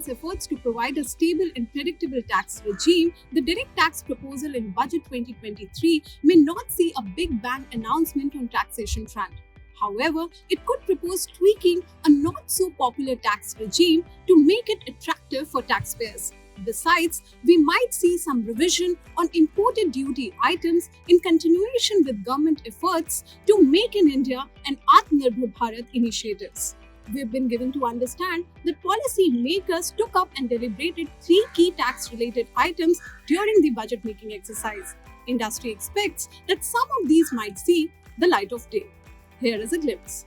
government's efforts to provide a stable and predictable tax regime, the direct tax proposal in Budget 2023 may not see a big bang announcement on taxation front. However, it could propose tweaking a not so popular tax regime to make it attractive for taxpayers. Besides, we might see some revision on imported duty items in continuation with government efforts to Make in India and Atmanirbhar Bharat initiatives. We've been given to understand that policy makers took up and deliberated 3 key tax-related items during the budget-making exercise. Industry expects that some of these might see the light of day. Here is a glimpse.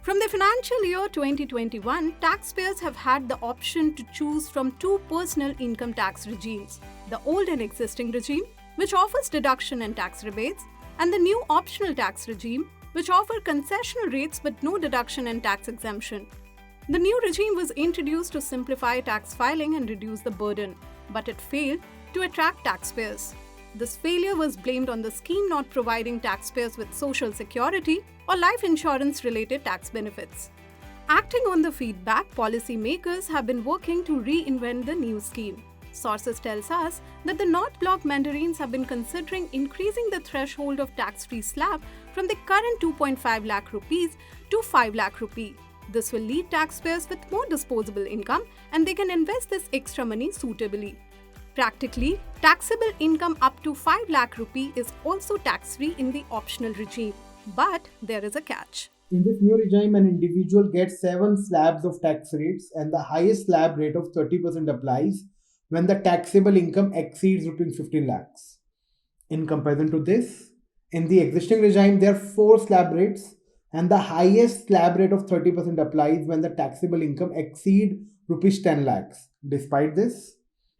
From the financial year 2021, taxpayers have had the option to choose from 2 personal income tax regimes: the old and existing regime, which offers deduction and tax rebates, and the new optional tax regime, which offers concessional rates but no deduction and tax exemption. The new regime was introduced to simplify tax filing and reduce the burden, but it failed to attract taxpayers. This failure was blamed on the scheme not providing taxpayers with social security or life insurance-related tax benefits. Acting on the feedback, policymakers have been working to reinvent the new scheme. Sources tell us that the North Bloc mandarins have been considering increasing the threshold of tax-free slab from the current 2.5 lakh rupees to 5 lakh rupee. This will leave taxpayers with more disposable income and they can invest this extra money suitably. Practically, taxable income up to 5 lakh rupee is also tax-free in the optional regime. But there is a catch. In this new regime, an individual gets 7 slabs of tax rates and the highest slab rate of 30% applies when the taxable income exceeds rupees 15 lakhs. In comparison to this, in the existing regime, there are 4 slab rates and the highest slab rate of 30% applies when the taxable income exceeds rupees 10 lakhs. Despite this,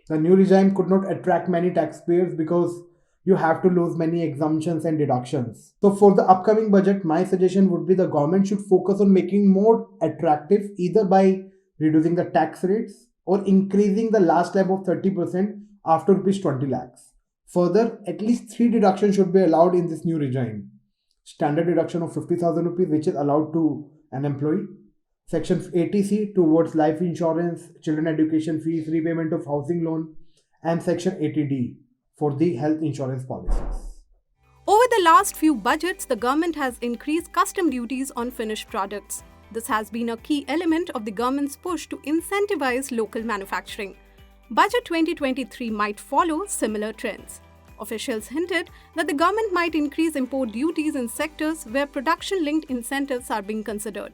the new regime could not attract many taxpayers because you have to lose many exemptions and deductions. So for the upcoming budget, my suggestion would be the government should focus on making more attractive either by reducing the tax rates or increasing the last slab of 30% after rupees 20 lakhs. Further, at least 3 deductions should be allowed in this new regime. Standard deduction of 50,000 rupees, which is allowed to an employee. Section 80C towards life insurance, children education fees, repayment of housing loan, and Section 80D for the health insurance policies. Over the last few budgets, the government has increased custom duties on finished products. This has been a key element of the government's push to incentivize local manufacturing. Budget 2023 might follow similar trends. Officials hinted that the government might increase import duties in sectors where production-linked incentives are being considered.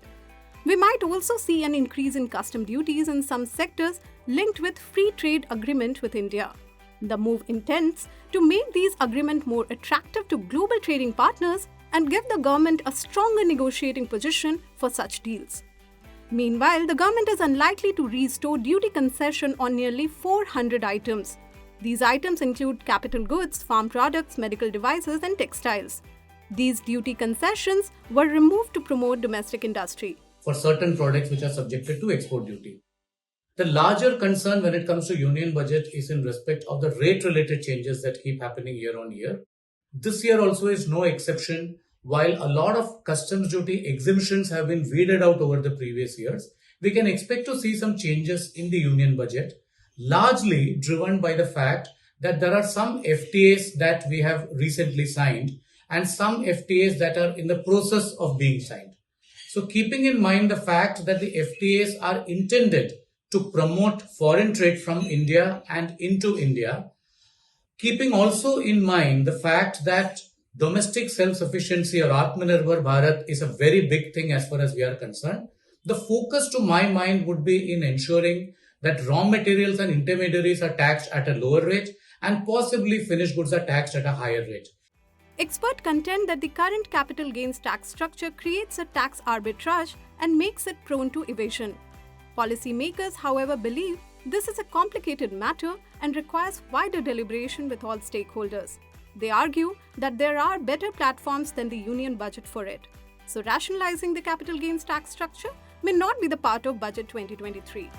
We might also see an increase in custom duties in some sectors linked with free trade agreement with India. The move intends to make these agreements more attractive to global trading partners and give the government a stronger negotiating position for such deals. Meanwhile, the government is unlikely to restore duty concession on nearly 400 items. These items include capital goods, farm products, medical devices, and textiles. These duty concessions were removed to promote domestic industry for certain products which are subjected to export duty. The larger concern when it comes to union budget is in respect of the rate-related changes that keep happening year on year. This year also is no exception. While a lot of customs duty exemptions have been weeded out over the previous years, we can expect to see some changes in the union budget, largely driven by the fact that there are some FTAs that we have recently signed and some FTAs that are in the process of being signed. So keeping in mind the fact that the FTAs are intended to promote foreign trade from India and into India, keeping also in mind the fact that domestic self-sufficiency or Atmanirbhar Bharat is a very big thing as far as we are concerned, the focus to my mind would be in ensuring that raw materials and intermediaries are taxed at a lower rate and possibly finished goods are taxed at a higher rate. Experts contend that the current capital gains tax structure creates a tax arbitrage and makes it prone to evasion. Policymakers, however, believe this is a complicated matter and requires wider deliberation with all stakeholders. They argue that there are better platforms than the union budget for it. So rationalizing the capital gains tax structure may not be the part of Budget 2023.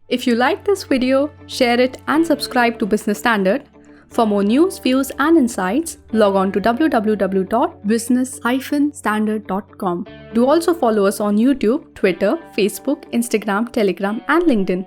If you like this video, share it and subscribe to Business Standard. For more news, views, and insights, log on to www.business-standard.com. Do also follow us on YouTube, Twitter, Facebook, Instagram, Telegram, and LinkedIn.